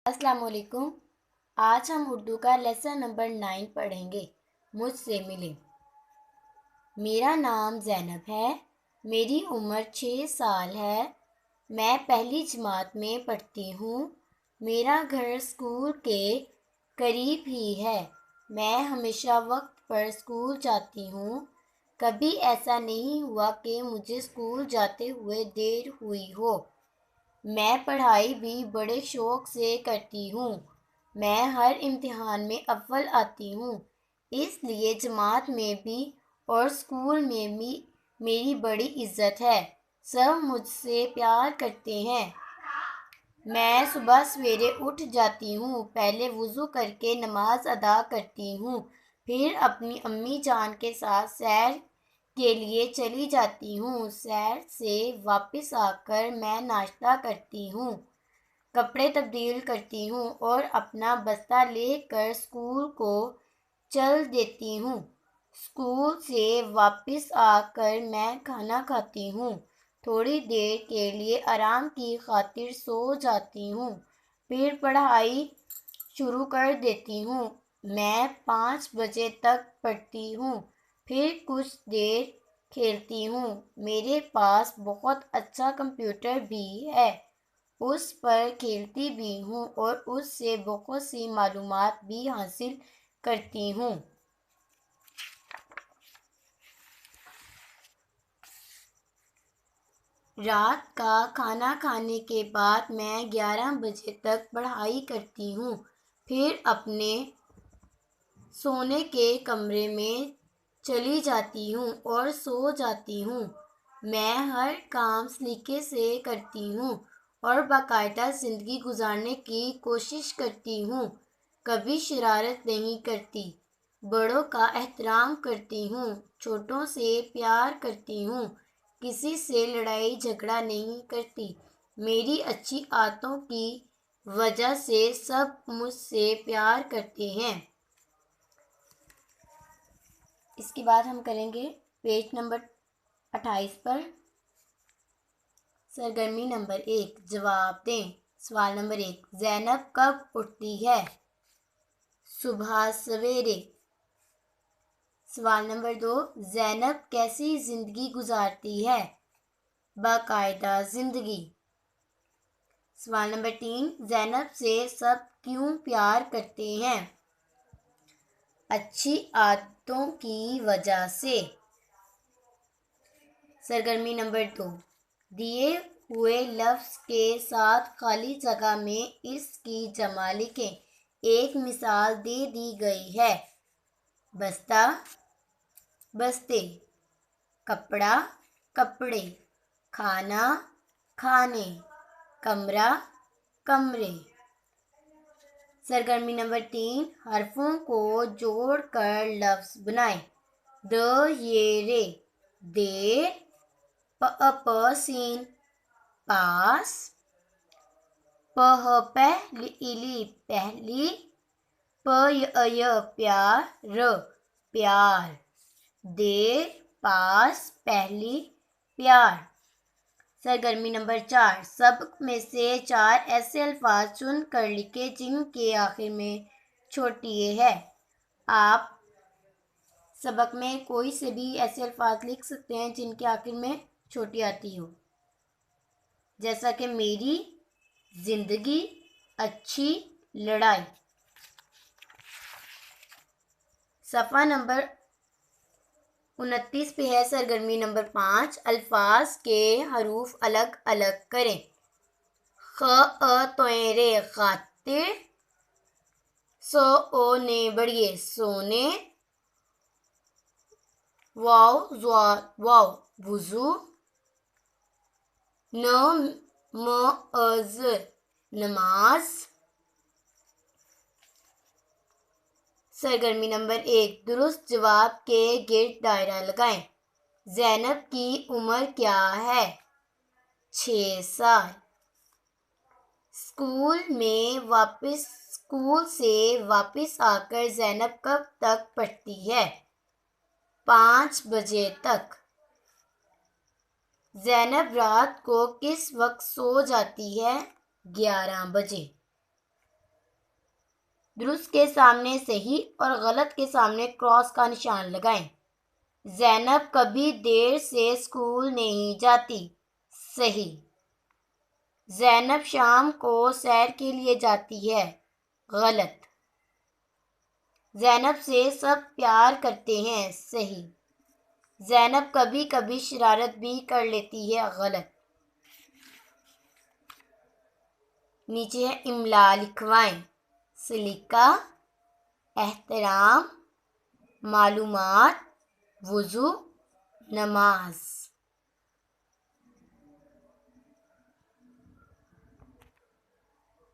السلام علیکم۔ آج ہم اردو کا لیسن نمبر 9 پڑھیں گے۔ مجھ سے ملیں۔ میرا نام زینب ہے۔ میری عمر 6 سال ہے۔ میں پہلی جماعت میں پڑھتی ہوں۔ میرا گھر اسکول کے قریب ہی ہے۔ میں ہمیشہ وقت پر اسکول جاتی ہوں۔ کبھی ایسا نہیں ہوا کہ مجھے اسکول جاتے ہوئے دیر ہوئی ہو۔ میں پڑھائی بھی بڑے شوق سے کرتی ہوں۔ میں ہر امتحان میں اول آتی ہوں۔ اس لیے جماعت میں بھی اور اسکول میں بھی میری بڑی عزت ہے۔ سب مجھ سے پیار کرتے ہیں۔ میں صبح سویرے اٹھ جاتی ہوں۔ پہلے وضو کر کے نماز ادا کرتی ہوں۔ پھر اپنی امی جان کے ساتھ سیر کے لیے چلی جاتی ہوں۔ سیر سے واپس آ کر میں ناشتہ کرتی ہوں، کپڑے تبدیل کرتی ہوں اور اپنا بستہ لے کر اسکول کو چل دیتی ہوں۔ اسکول سے واپس آ کر میں کھانا کھاتی ہوں۔ تھوڑی دیر کے لیے آرام کی خاطر سو جاتی ہوں۔ پھر پڑھائی شروع کر دیتی ہوں۔ میں 5 بجے تک پڑھتی ہوں۔ پھر کچھ دیر کھیلتی ہوں۔ میرے پاس بہت اچھا کمپیوٹر بھی ہے۔ اس پر کھیلتی بھی ہوں اور اس سے بہت سی معلومات بھی حاصل کرتی ہوں۔ رات کا کھانا کھانے کے بعد میں 11 بجے تک پڑھائی کرتی ہوں۔ پھر اپنے سونے کے کمرے میں چلی جاتی ہوں اور سو جاتی ہوں۔ میں ہر کام سلیقے سے کرتی ہوں اور باقاعدہ زندگی گزارنے کی کوشش کرتی ہوں۔ کبھی شرارت نہیں کرتی۔ بڑوں کا احترام کرتی ہوں۔ چھوٹوں سے پیار کرتی ہوں۔ کسی سے لڑائی جھگڑا نہیں کرتی۔ میری اچھی عادتوں کی وجہ سے سب مجھ سے پیار کرتے ہیں۔ اس کے بعد ہم کریں گے پیج نمبر 28 پر سرگرمی نمبر 1 جواب دیں۔ سوال نمبر 1 زینب کب اٹھتی ہے؟ صبح سویرے۔ سوال نمبر 2 زینب کیسی زندگی گزارتی ہے؟ باقاعدہ زندگی۔ سوال نمبر 3 زینب سے سب کیوں پیار کرتے ہیں؟ اچھی عادتوں کی وجہ سے۔ سرگرمی نمبر 2 دیے ہوئے لفظ کے ساتھ خالی جگہ میں اس کی جمع لکھیں۔ ایک مثال دے دی گئی ہے۔ بستہ، بستے، کپڑا، کپڑے، کھانا، کھانے، کمرہ، کمرے۔ سرگرمی نمبر 3 حرفوں کو جوڑ کر لفظ بنائیں۔ رے دیر، سین پاس، پہلی پہلی، پیار پیار، دیر پاس پہلی پیار۔ سرگرمی نمبر 4 سبق میں سے 4 ایسے الفاظ چن کر لکھیں جن کے آخر میں چھوٹی یہ ہے۔ آپ سبق میں کوئی سے بھی ایسے الفاظ لکھ سکتے ہیں جن کے آخر میں چھوٹی آتی ہو، جیسا کہ میری زندگی، اچھی، لڑائی۔ صفحہ نمبر 29 پہ ہے سرگرمی نمبر 5 الفاظ کے حروف الگ الگ کریں۔ توئے خاطر، سونے بڑھئے سونے، واو وضو، نماز نماز۔ سرگرمی نمبر 1 درست جواب کے گرد دائرہ لگائیں۔ زینب کی عمر کیا ہے؟ 6 سال۔ اسکول سے واپس آ کر زینب کب تک پڑھتی ہے؟ 5 بجے تک۔ زینب رات کو کس وقت سو جاتی ہے؟ 11 بجے۔ درست کے سامنے صحیح اور غلط کے سامنے کراس کا نشان لگائیں۔ زینب کبھی دیر سے اسکول نہیں جاتی، صحیح۔ زینب شام کو سیر کے لیے جاتی ہے، غلط۔ زینب سے سب پیار کرتے ہیں، صحیح۔ زینب کبھی کبھی شرارت بھی کر لیتی ہے، غلط۔ نیچے ہے املا لکھوائیں: سلیقہ، احترام، معلومات، وضو، نماز۔